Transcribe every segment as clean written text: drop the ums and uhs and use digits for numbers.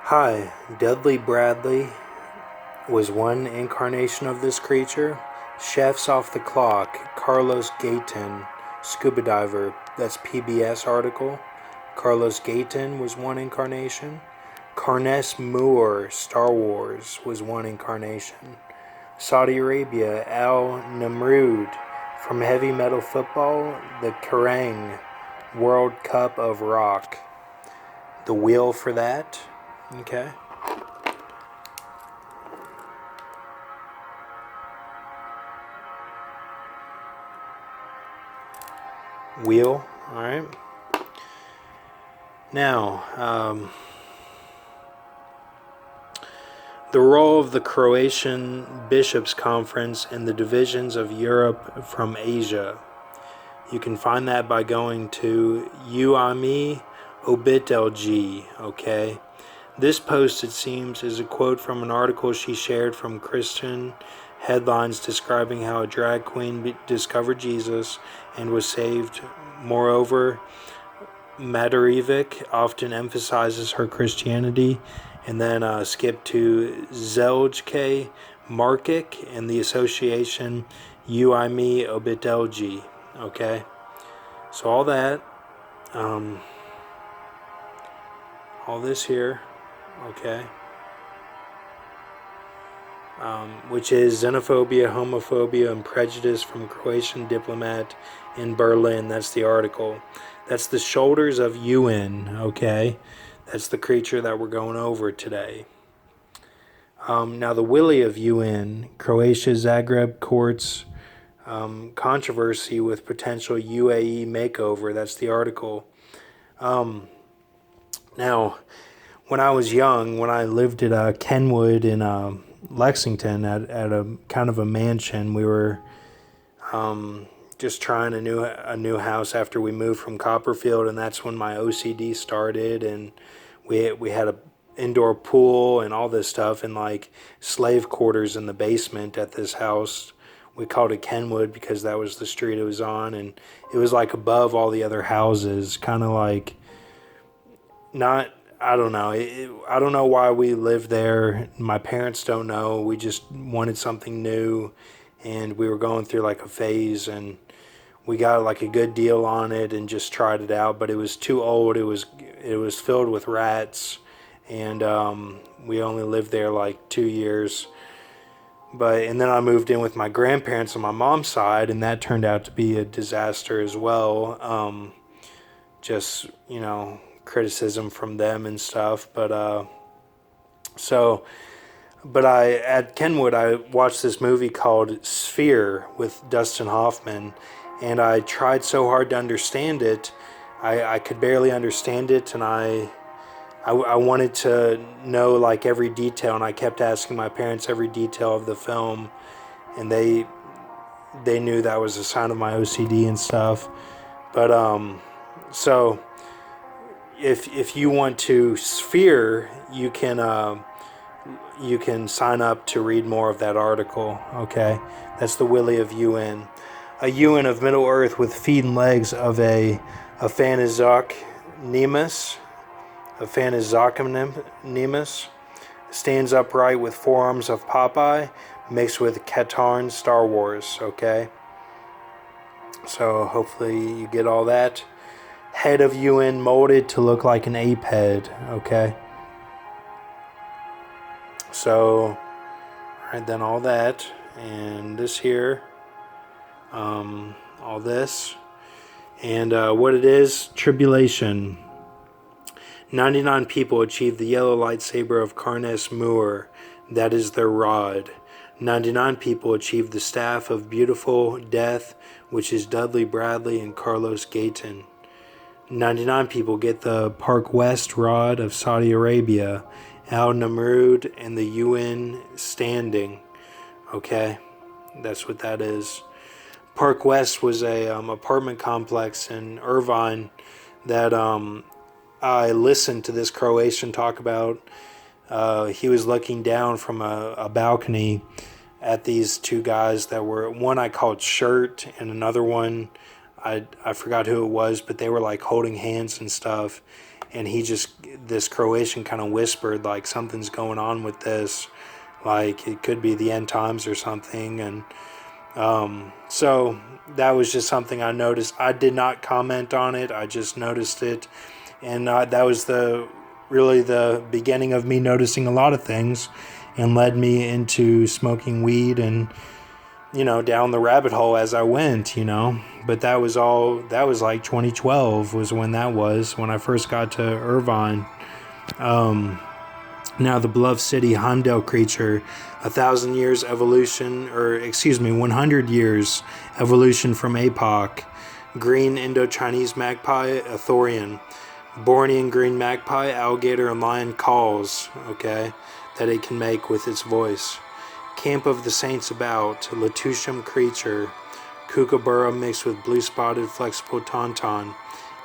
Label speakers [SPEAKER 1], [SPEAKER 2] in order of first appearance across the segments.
[SPEAKER 1] Hi, Dudley Bradley was one incarnation of this creature. Chefs Off the Clock, Carlos Gayton, scuba diver, that's PBS article. Carlos Gayton was one incarnation. Carnes Moore, Star Wars, was one incarnation. Saudi Arabia, Al Namrood, from heavy metal football, the Kerrang World Cup of Rock. The wheel for that, okay. Wheel, all right. Now, the role of the Croatian Bishops' Conference in the divisions of Europe from Asia. You can find that by going to UIME Obitelg, okay? This post, it seems, is a quote from an article she shared from Christian headlines describing how a drag queen discovered Jesus and was saved. Moreover, Matarevic often emphasizes her Christianity, and then skip to Zeljke Markic and the association UIME Obitelg. Okay, so all that, all this here, okay, which is xenophobia, homophobia, and prejudice from Croatian diplomat in Berlin. That's the article. That's the shoulders of UN, okay? That's the creature that we're going over today. Now, the Willy of UN, Croatia Zagreb courts controversy with potential UAE makeover. That's the article. Now, when I was young, when I lived at Kenwood in Lexington at a kind of a mansion, we were just trying a new house after we moved from Copperfield, and that's when my OCD started, and we had a indoor pool and all this stuff, and like slave quarters in the basement at this house. We called it Kenwood because that was the street it was on, and it was like above all the other houses, kind of like not. I don't know. I don't know why we lived there. My parents don't know. We just wanted something new, and we were going through like a phase, and we got like a good deal on it and just tried it out, but it was too old. It was filled with rats, and we only lived there like 2 years. And then I moved in with my grandparents on my mom's side, and that turned out to be a disaster as well. Just criticism from them and stuff. But I at Kenwood I watched this movie called Sphere with Dustin Hoffman, and I tried so hard to understand it. I could barely understand it, and I wanted to know like every detail, and I kept asking my parents every detail of the film, and they knew that was a sign of my OCD and stuff. But so if you want to Sphere, you can sign up to read more of that article. Okay, that's the Willy of UN. A UN of Middle Earth with feet and legs of a Phanizocnemus. A Phanizocnemus stands upright with forearms of Popeye mixed with Katarn Star Wars. Okay, so hopefully you get all that. Head of UN molded to look like an ape head. Okay. So, alright, then all that, and this here, all this, and what it is, Tribulation. 99 people achieve the yellow lightsaber of Carnes Moore, that is their rod. 99 people achieve the staff of beautiful death, which is Dudley Bradley and Carlos Gayton. 99 people get the Park West rod of Saudi Arabia, Al Namrood, and the UN standing. Okay, that's what that is. Park West was a apartment complex in Irvine that I listened to this Croatian talk about. He was looking down from a balcony at these two guys that were, one I called Shirt, and another one I forgot who it was, but they were like holding hands and stuff. and this Croatian kind of whispered like something's going on with this, like it could be the end times or something. And so that was just something I noticed. I did not comment on it. I just noticed it, and that was really the beginning of me noticing a lot of things, and led me into smoking weed and down the rabbit hole as I went. But that was like 2012 was when I first got to Irvine. Now the beloved city, Heimdall creature, 1,000 years evolution, 100 years evolution from APOC, green Indo-Chinese magpie, a thorian, Bornean green magpie, alligator, and lion calls, okay, that it can make with its voice. Camp of the Saints about, Latusium creature, Kookaburra mixed with blue-spotted flexible tauntaun,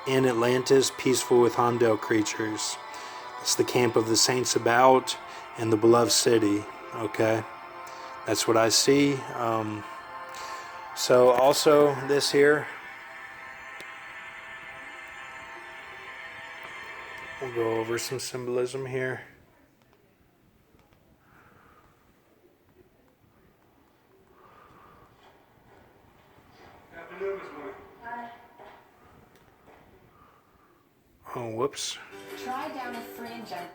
[SPEAKER 1] and Atlantis peaceful with Heimdall creatures. It's the camp of the saints about and the beloved city. Okay, that's what I see. So also this here, we'll go over some symbolism here. Oh, whoops.
[SPEAKER 2] Try down a fringe and...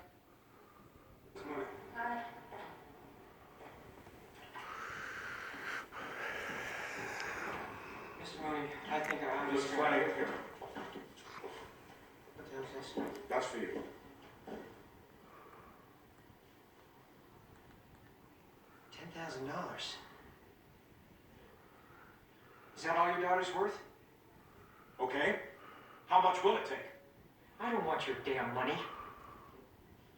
[SPEAKER 3] Mr. Mooney, I think I'm
[SPEAKER 4] Just flying here.
[SPEAKER 3] What the hell is this?
[SPEAKER 4] That's for you.
[SPEAKER 3] $10,000. Is that all your daughter's worth?
[SPEAKER 4] Okay. How much will it take?
[SPEAKER 3] I don't want your damn money.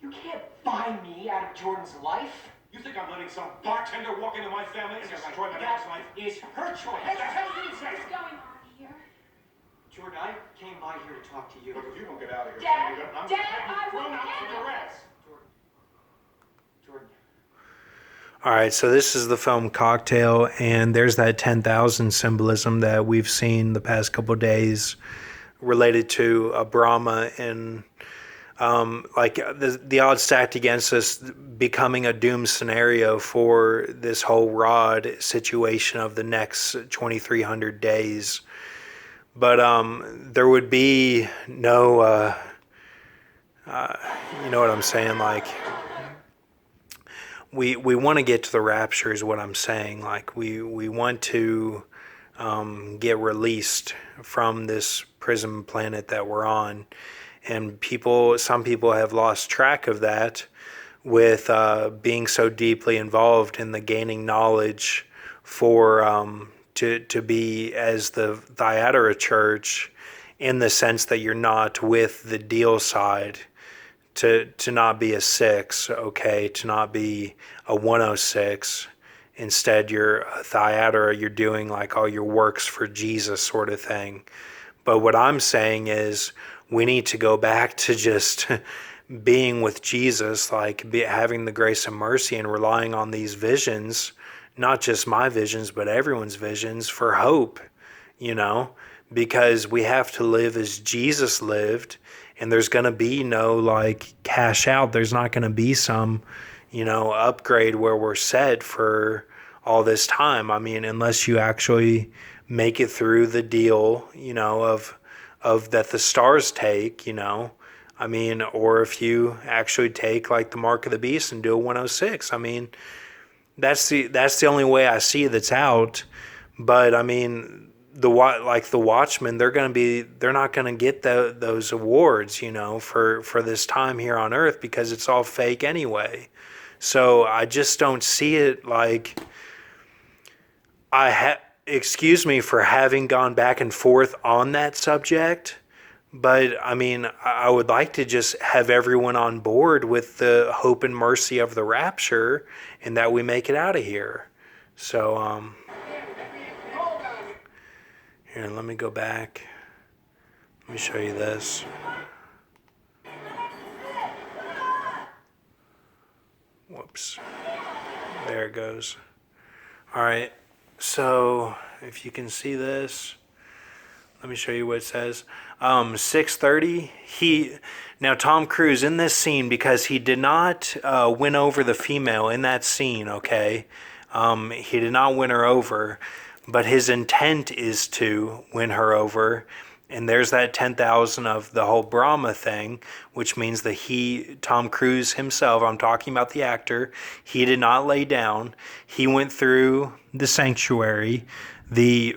[SPEAKER 3] You can't buy me out of Jordan's life.
[SPEAKER 4] You think I'm letting some bartender walk into my family and destroy my dad's life?
[SPEAKER 3] That is her choice.
[SPEAKER 4] What the hell do you say?
[SPEAKER 2] What's going on here?
[SPEAKER 3] Jordan, I came by here to talk to you.
[SPEAKER 4] Look, if you don't get out of here,
[SPEAKER 2] Dad,
[SPEAKER 4] I'm
[SPEAKER 2] Dad,
[SPEAKER 4] gonna have you
[SPEAKER 2] I
[SPEAKER 4] thrown
[SPEAKER 2] will
[SPEAKER 4] out for
[SPEAKER 2] handle
[SPEAKER 4] duress.
[SPEAKER 3] Jordan.
[SPEAKER 1] All right, so this is the film Cocktail, and there's that 10,000 symbolism that we've seen the past couple of days related to Brahma and like the odds stacked against us becoming a doom scenario for this whole rod situation of the next 2,300 days. But there would be no, you know what I'm saying? Like, we want to get to the rapture is what I'm saying. Like, we want to get released from this prison planet that we're on. And some people have lost track of that with being so deeply involved in the gaining knowledge for to be as the Thyatira Church, in the sense that you're not with the deal side, to not be a 6, okay, to not be a 106. Instead, you're a Thyatira, you're doing like all your works for Jesus sort of thing. But what I'm saying is we need to go back to just being with Jesus, like having the grace and mercy and relying on these visions, not just my visions, but everyone's visions for hope, because we have to live as Jesus lived, and there's going to be no like cash out. There's not going to be some, upgrade where we're set for all this time. I mean, unless you actually make it through the deal, of that the stars take, I mean, or if you actually take like the mark of the beast and do a 106. I mean, that's the only way I see that's out. But I mean, the Watchmen, they're not gonna get those awards, for this time here on Earth, because it's all fake anyway. So I just don't see it. Like, excuse me for having gone back and forth on that subject, but I mean, I would like to just have everyone on board with the hope and mercy of the rapture, and that we make it out of here. So, here, let me go back. Let me show you this. Whoops. There it goes. All right. So if you can see this, let me show you what it says. 6:30. Now, Tom Cruise in this scene, because he did not win over the female in that scene, okay? He did not win her over, but his intent is to win her over. And there's that 10,000 of the whole Brahma thing, which means that Tom Cruise himself, I'm talking about the actor, he did not lay down. He went through the sanctuary.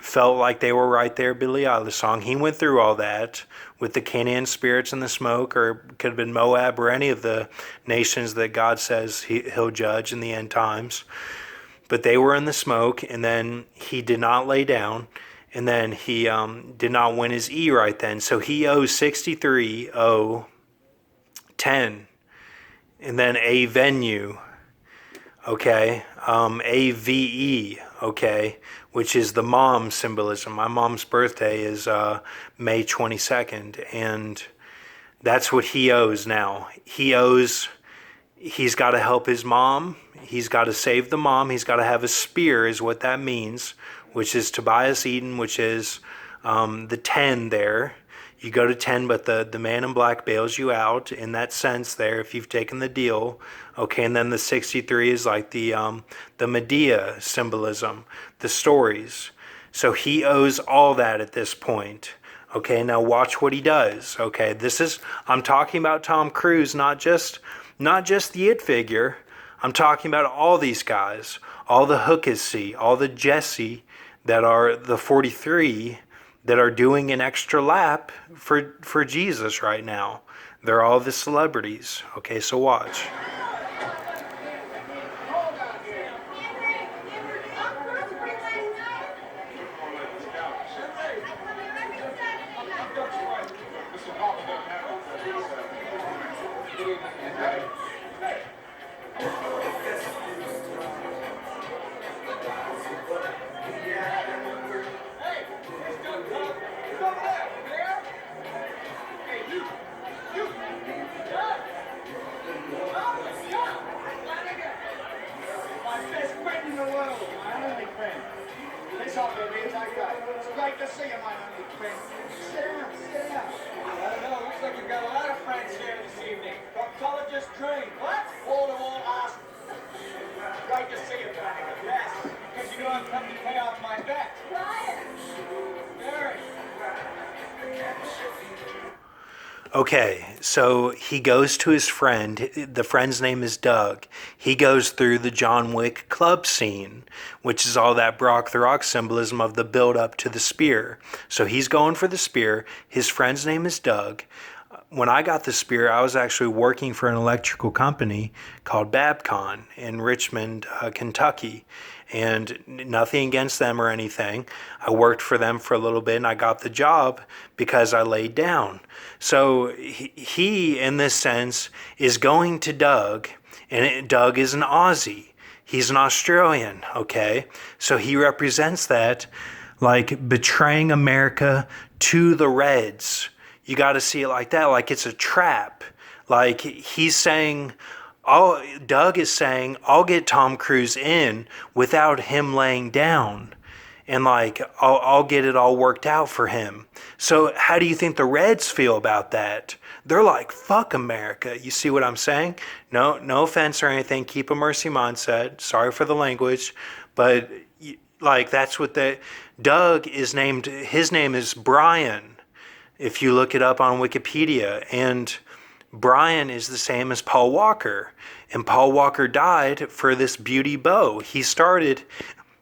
[SPEAKER 1] Felt like they were right there, Billie Eilish song. He went through all that with the Canaan spirits and the smoke, or could have been Moab or any of the nations that God says he'll judge in the end times. But they were in the smoke, and then he did not lay down, and then he did not win his E right then. So he owes 63, 10, and then a venue, okay, AVE, okay, which is the mom symbolism. My mom's birthday is May 22nd, and that's what he owes now. He's got to help his mom. He's got to save the mom. He's got to have a spear, is what that means, which is Tobias Eden, which is the 10 there. You go to 10, but the man in black bails you out in that sense there if you've taken the deal. Okay, and then the 63 is like the Medea symbolism, the stories. So he owes all that at this point. Okay, now watch what he does. Okay, I'm talking about Tom Cruise, not just the it figure. I'm talking about all these guys, all the Hookesy, all the Jesse that are the 43 that are doing an extra lap for Jesus right now. They're all the celebrities. Okay, so watch.
[SPEAKER 3] It's great to see you, my only friend. Sit down, sit down. I don't know. Looks like you've got a lot of friends here this evening. Proctologist trained. What? Wall-to-wall awesome. Great to see you, Flanagan. Yes, because you know I've come to pay off my bet. Ryan! Mary.
[SPEAKER 1] Okay, so he goes to his friend. The friend's name is Doug. He goes through the John Wick club scene, which is all that Brock the Rock symbolism of the build up to the spear. So he's going for the spear. His friend's name is Doug. When I got the spear, I was actually working for an electrical company called Babcon in Richmond, Kentucky. And nothing against them or anything. I worked for them for a little bit and I got the job because I laid down. So he in this sense, is going to Doug, and Doug is an Aussie. He's an Australian, okay? So he represents that like betraying America to the Reds. You got to see it like that, like it's a trap. Like he's saying, Doug is saying, I'll get Tom Cruise in without him laying down. And like, I'll get it all worked out for him. So how do you think the Reds feel about that? They're like, fuck America. You see what I'm saying? No offense or anything. Keep a mercy mindset. Sorry for the language. But like, that's what Doug is named. His name is Brian. If you look it up on Wikipedia. And Brian is the same as Paul Walker, and Paul Walker died for this beauty bow. He started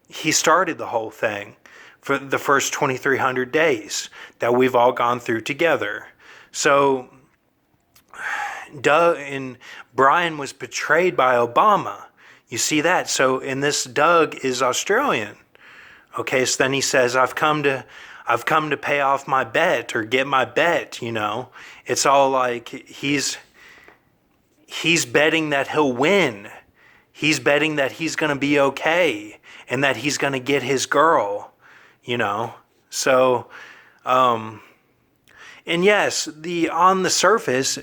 [SPEAKER 1] the whole thing for the first 2,300 days that we've all gone through together. So Doug and Brian was betrayed by Obama. You see that? So, and this Doug is Australian. Okay, so then he says, I've come to pay off my bet or get my bet, you know. It's all like he's betting that he'll win. He's betting that he's going to be okay and that he's going to get his girl, you know. So, and yes, on the surface,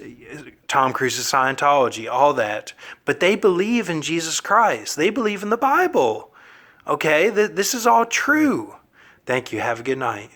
[SPEAKER 1] Tom Cruise's Scientology, all that, but they believe in Jesus Christ. They believe in the Bible. Okay, this is all true. Thank you. Have a good night.